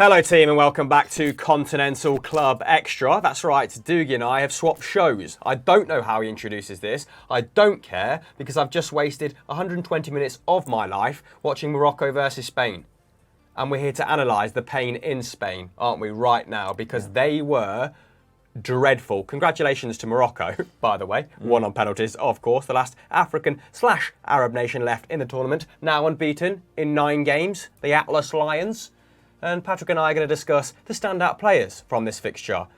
Hello team and welcome back to Continental Club Extra. That's right, Doogie and I have swapped shows. I don't know how he introduces this. I don't care because I've just wasted 120 minutes of my life watching Morocco versus Spain. And we're here to analyse the pain in Spain, aren't we, right now? Because they were dreadful. Congratulations to Morocco, by the way. Won on penalties, of course. The last African/Arab nation left in the tournament. Now unbeaten in 9 games. The Atlas Lions. And Patrick and I are going to discuss the standout players from this fixture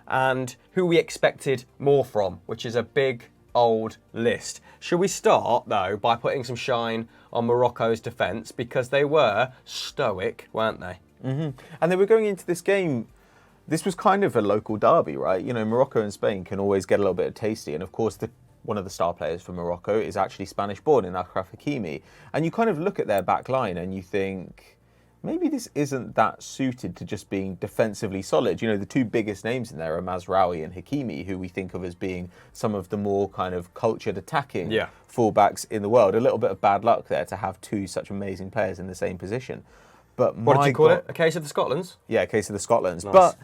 and who we expected more from, which is a big, old list. Should we start, though, by putting some shine on Morocco's defence because they were stoic, weren't they? Mm-hmm. And they were going into this game. This was kind of a local derby, right? You know, Morocco and Spain can always get a little bit tasty. And of course, one of the star players for Morocco is actually Spanish-born in Achraf Hakimi. And you kind of look at their back line and you think, maybe this isn't that suited to just being defensively solid. You know, the 2 biggest names in there are Mazraoui and Hakimi, who we think of as being some of the more kind of cultured attacking fullbacks in the world. A little bit of bad luck there to have 2 such amazing players in the same position. But what did you call it? A case of the Scotlands? Yeah, a case of the Scotlands. Nice. But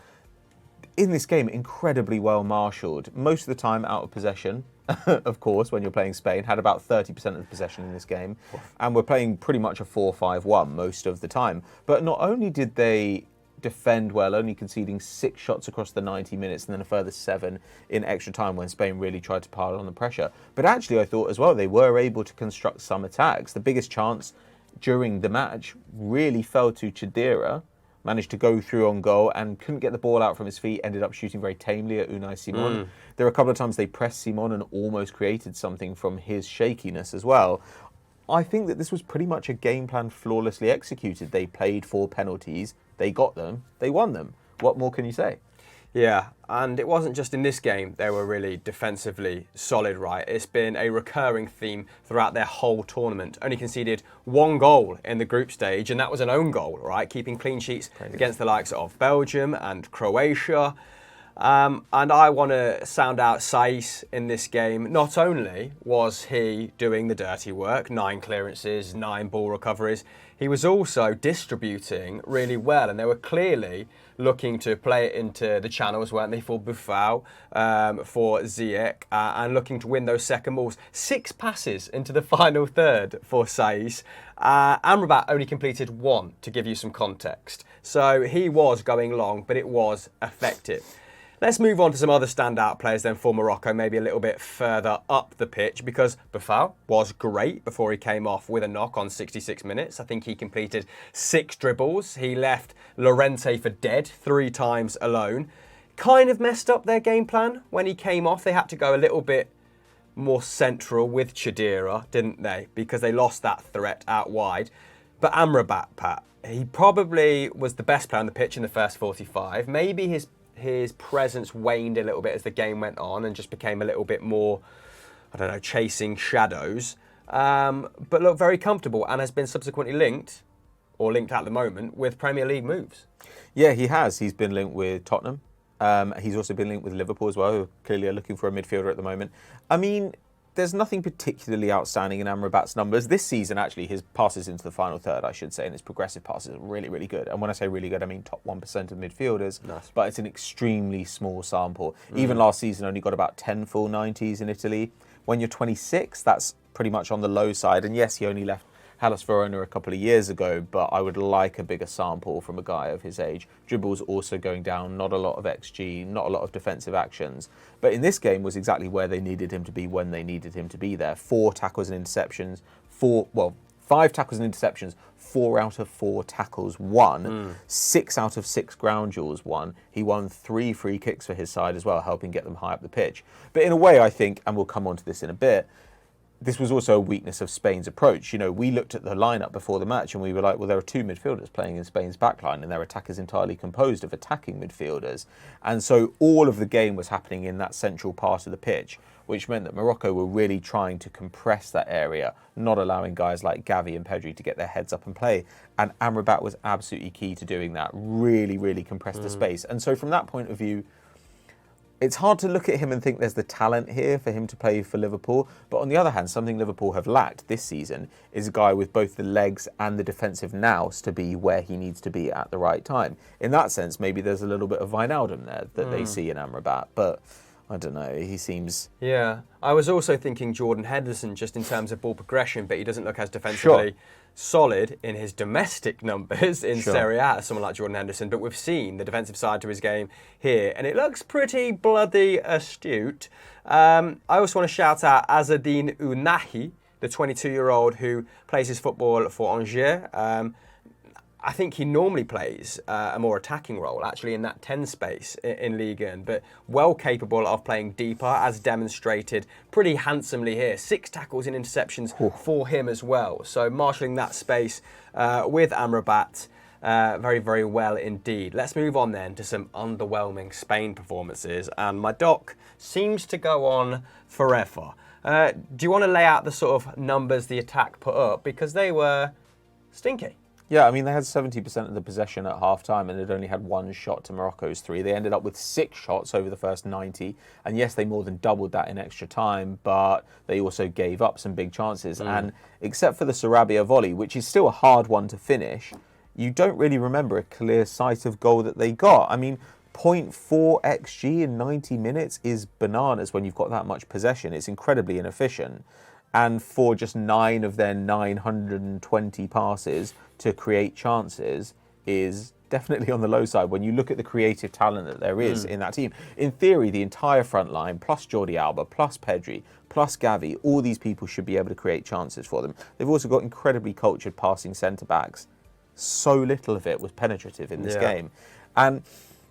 in this game, incredibly well marshalled. Most of the time out of possession, of course, when you're playing Spain. Had about 30% of the possession in this game. And we're playing pretty much a 4-5-1 most of the time. But not only did they defend well, only conceding 6 shots across the 90 minutes and then a further 7 in extra time when Spain really tried to pile on the pressure. But actually, I thought as well, they were able to construct some attacks. The biggest chance during the match really fell to Chidera. Managed to go through on goal and couldn't get the ball out from his feet, ended up shooting very tamely at Unai Simon. There were a couple of times they pressed Simon and almost created something from his shakiness as well. I think that this was pretty much a game plan flawlessly executed. They played for penalties, they got them, they won them. What more can you say? Yeah, and it wasn't just in this game they were really defensively solid, right? It's been a recurring theme throughout their whole tournament. Only conceded 1 goal in the group stage, and that was an own goal, right? Keeping clean sheets against the likes of Belgium and Croatia. And I want to sound out Saiss in this game. Not only was he doing the dirty work, 9 clearances, 9 ball recoveries, he was also distributing really well, and they were clearly looking to play it into the channels, weren't they, for Buffal, for Ziyech, and looking to win those second balls. 6 passes into the final third for Saiss. Amrabat only completed 1, to give you some context. So he was going long, but it was effective. Let's move on to some other standout players then for Morocco, maybe a little bit further up the pitch, because Buffal was great before he came off with a knock on 66 minutes. I think he completed 6 dribbles. He left Llorente for dead 3 times alone. Kind of messed up their game plan when he came off. They had to go a little bit more central with Chidera, didn't they? Because they lost that threat out wide. But Amrabat, Pat, he probably was the best player on the pitch in the first 45. Maybe his presence waned a little bit as the game went on and just became a little bit more, I don't know, chasing shadows. But looked very comfortable and has been subsequently linked at the moment, with Premier League moves. Yeah, he has. He's been linked with Tottenham. He's also been linked with Liverpool as well, who clearly are looking for a midfielder at the moment. I mean, there's nothing particularly outstanding in Amrabat's numbers. This season, actually, his passes into the final third, I should say, and his progressive passes are really, really good. And when I say really good, I mean top 1% of midfielders. Nice. But it's an extremely small sample. Even last season, only got about 10 full 90s in Italy. When you're 26, that's pretty much on the low side. And yes, he only left Hellas Verona a couple of years ago, but I would like a bigger sample from a guy of his age. Dribbles also going down, not a lot of XG, not a lot of defensive actions. But in this game was exactly where they needed him to be when they needed him to be there. 4 tackles and interceptions, 5 tackles and interceptions, 4 out of 4 tackles won, 6 out of 6 ground duels won. He won 3 free kicks for his side as well, helping get them high up the pitch. But in a way, I think, and we'll come on to this in a bit, this was also a weakness of Spain's approach. You know, we looked at the lineup before the match and we were like, well, there are 2 midfielders playing in Spain's backline and their attack is entirely composed of attacking midfielders. And so all of the game was happening in that central part of the pitch, which meant that Morocco were really trying to compress that area, not allowing guys like Gavi and Pedri to get their heads up and play. And Amrabat was absolutely key to doing that, really, really compressed the space. And so from that point of view, It's hard to look at him and think there's the talent here for him to play for Liverpool. But on the other hand, something Liverpool have lacked this season is a guy with both the legs and the defensive nous to be where he needs to be at the right time. In that sense, maybe there's a little bit of Wijnaldum there that they see in Amrabat. But I don't know, he seems... Yeah, I was also thinking Jordan Henderson just in terms of ball progression, but he doesn't look as defensively solid in his domestic numbers in Serie A as someone like Jordan Henderson. But we've seen the defensive side to his game here, and it looks pretty bloody astute. I also want to shout out Azzedine Ounahi, the 22-year-old who plays his football for Angers. I think he normally plays a more attacking role, actually, in that 10 space in Ligue 1, but well capable of playing deeper, as demonstrated pretty handsomely here. 6 tackles and interceptions for him as well. So marshalling that space with Amrabat very, very well indeed. Let's move on then to some underwhelming Spain performances, and my doc seems to go on forever. Do you want to lay out the sort of numbers the attack put up? Because they were stinky. Yeah, I mean, they had 70% of the possession at half-time and they'd only had 1 shot to Morocco's 3. They ended up with 6 shots over the first 90. And yes, they more than doubled that in extra time, but they also gave up some big chances. And except for the Sarabia volley, which is still a hard one to finish, you don't really remember a clear sight of goal that they got. I mean, 0.4 XG in 90 minutes is bananas when you've got that much possession. It's incredibly inefficient. And for just 9 of their 920 passes to create chances is definitely on the low side when you look at the creative talent that there is in that team. In theory, the entire front line, plus Jordi Alba, plus Pedri, plus Gavi, all these people should be able to create chances for them. They've also got incredibly cultured passing centre-backs. So little of it was penetrative in this game. And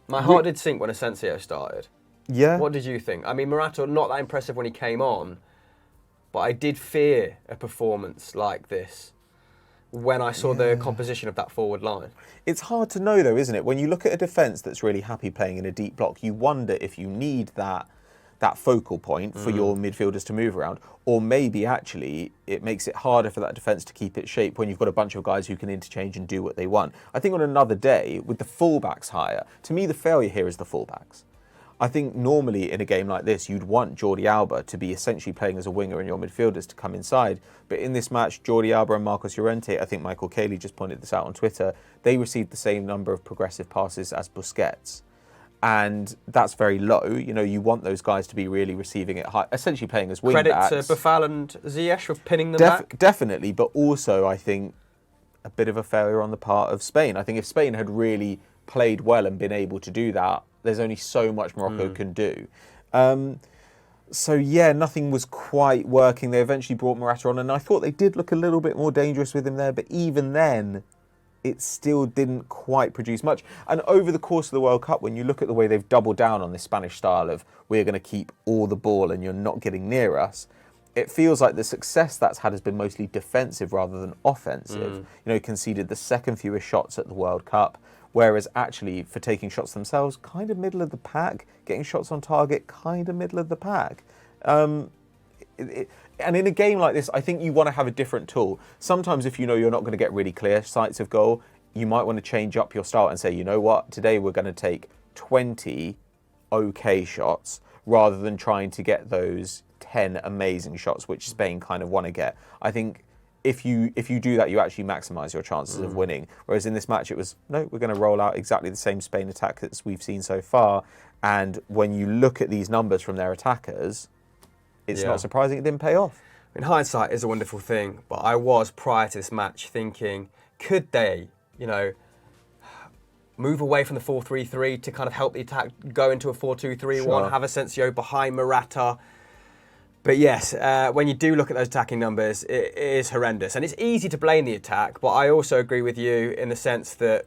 my heart did sink when Asensio started. Yeah. What did you think? I mean, Morata, not that impressive when he came on, but I did fear a performance like this when I saw the composition of that forward line. It's hard to know, though, isn't it? When you look at a defence that's really happy playing in a deep block, you wonder if you need that focal point for your midfielders to move around, or maybe actually it makes it harder for that defence to keep its shape when you've got a bunch of guys who can interchange and do what they want. I think on another day, with the fullbacks higher, to me the failure here is the fullbacks. I think normally in a game like this, you'd want Jordi Alba to be essentially playing as a winger and your midfielders to come inside. But in this match, Jordi Alba and Marcos Llorente, I think Michael Cayley just pointed this out on Twitter, they received the same number of progressive passes as Busquets. And that's very low. You know, you want those guys to be really receiving it high, essentially playing as wing backs. Credit to Bafal and Ziyech for pinning them back. Definitely, but also I think a bit of a failure on the part of Spain. I think if Spain had really played well and been able to do that, there's only so much Morocco can do. So yeah, nothing was quite working. They eventually brought Morata on, and I thought they did look a little bit more dangerous with him there, but even then, it still didn't quite produce much. And over the course of the World Cup, when you look at the way they've doubled down on this Spanish style of we're going to keep all the ball and you're not getting near us, it feels like the success that's had has been mostly defensive rather than offensive. You know, conceded the second fewest shots at the World Cup, whereas actually for taking shots themselves, kind of middle of the pack, getting shots on target, kind of middle of the pack. And in a game like this, I think you want to have a different tool. Sometimes if you know you're not going to get really clear sights of goal, you might want to change up your style and say, you know what, today we're going to take 20 okay shots rather than trying to get those 10 amazing shots, which Spain kind of want to get. I think if you do that, you actually maximise your chances of winning. Whereas in this match, it was, no, we're going to roll out exactly the same Spain attack as we've seen so far. And when you look at these numbers from their attackers, it's not surprising it didn't pay off. In hindsight is a wonderful thing, but I was prior to this match thinking, could they, you know, move away from the 4-3-3 to kind of help the attack go into a 4-2-3-1, have Asensio behind Morata. But yes, when you do look at those attacking numbers, it is horrendous. And it's easy to blame the attack, but I also agree with you in the sense that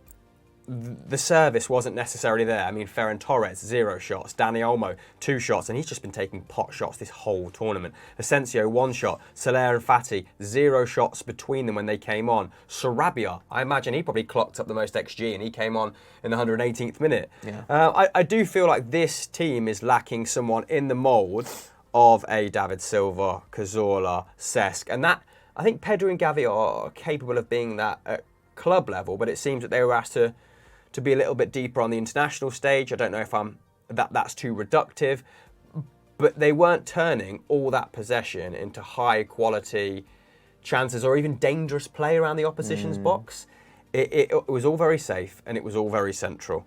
the service wasn't necessarily there. I mean, Ferran Torres, 0 shots. Dani Olmo, 2 shots. And he's just been taking pot shots this whole tournament. Asensio, 1 shot. Soler and Fati, 0 shots between them when they came on. Sarabia, I imagine he probably clocked up the most XG and he came on in the 118th minute. Yeah. I do feel like this team is lacking someone in the mould of a David Silva, Cazorla, Cesc. And that, I think Pedro and Gavi are capable of being that at club level, but it seems that they were asked to be a little bit deeper on the international stage. I don't know if I'm that's too reductive. But they weren't turning all that possession into high quality chances or even dangerous play around the opposition's box. It was all very safe and it was all very central.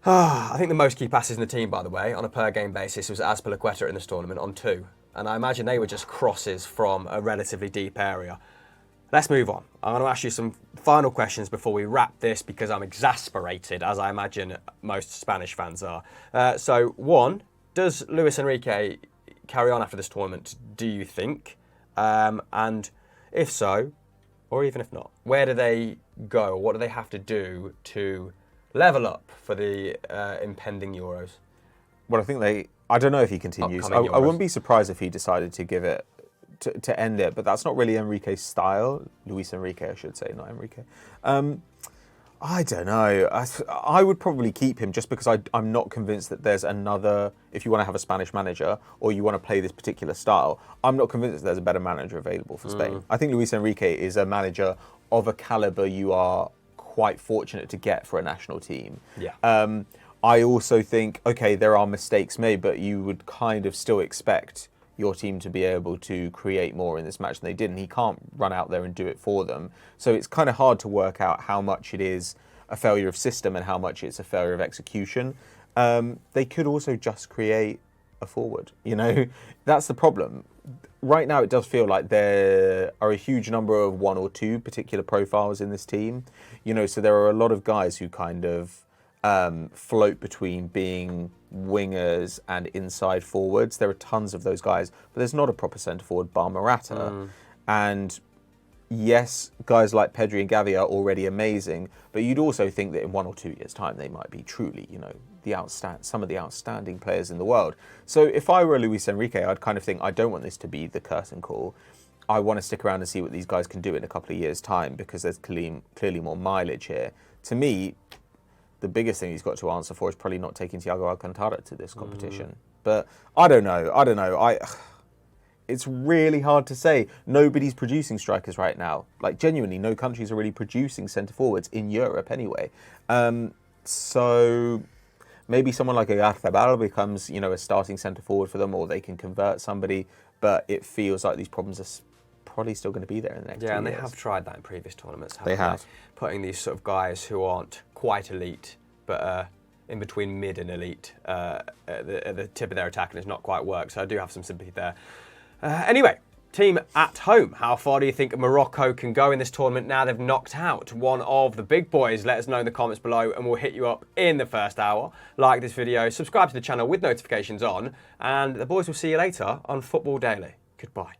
I think the most key passes in the team, by the way, on a per game basis was Azpilicueta in this tournament on 2. And I imagine they were just crosses from a relatively deep area. Let's move on. I'm going to ask you some final questions before we wrap this because I'm exasperated, as I imagine most Spanish fans are. So, one, does Luis Enrique carry on after this tournament, do you think? And if so, or even if not, where do they go? What do they have to do to level up for the impending Euros? Well, I don't know if he continues. I wouldn't be surprised if he decided to give it, to end it, but that's not really Enrique's style. Luis Enrique, I should say, not Enrique. I don't know. I would probably keep him just because I'm not convinced that there's another, if you want to have a Spanish manager or you want to play this particular style, I'm not convinced that there's a better manager available for Spain. I think Luis Enrique is a manager of a caliber you are quite fortunate to get for a national team. Yeah. I also think, okay, there are mistakes made, but you would kind of still expect your team to be able to create more in this match than they did, and he can't run out there and do it for them. So it's kind of hard to work out how much it is a failure of system and how much it's a failure of execution. They could also just create a forward, That's the problem. Right now it does feel like there are a huge number of one or two particular profiles in this team, so there are a lot of guys who kind of float between being wingers and inside forwards. There are tons of those guys, but there's not a proper centre forward bar Morata. And yes, guys like Pedri and Gavi are already amazing, but you'd also think that in 1 or 2 years' time they might be truly, some of the outstanding players in the world. So if I were Luis Enrique, I'd kind of think, I don't want this to be the curtain call. I want to stick around and see what these guys can do in a couple of years' time because there's clearly more mileage here. To me, the biggest thing he's got to answer for is probably not taking Thiago Alcantara to this competition. But I don't know. It's really hard to say. Nobody's producing strikers right now. Like, genuinely, no countries are really producing centre-forwards in Europe anyway. So maybe someone like Oyarzabal becomes, a starting centre-forward for them, or they can convert somebody. But it feels like these problems are probably still going to be there in the next 2 years. Yeah, and they have tried that in previous tournaments, haven't they? Have. Putting these sort of guys who aren't quite elite, but in between mid and elite at the tip of their attack, and it's not quite worked. So I do have some sympathy there. Anyway, team at home. How far do you think Morocco can go in this tournament now they've knocked out one of the big boys? Let us know in the comments below and we'll hit you up in the first hour. Like this video, subscribe to the channel with notifications on, and the boys will see you later on Football Daily. Goodbye.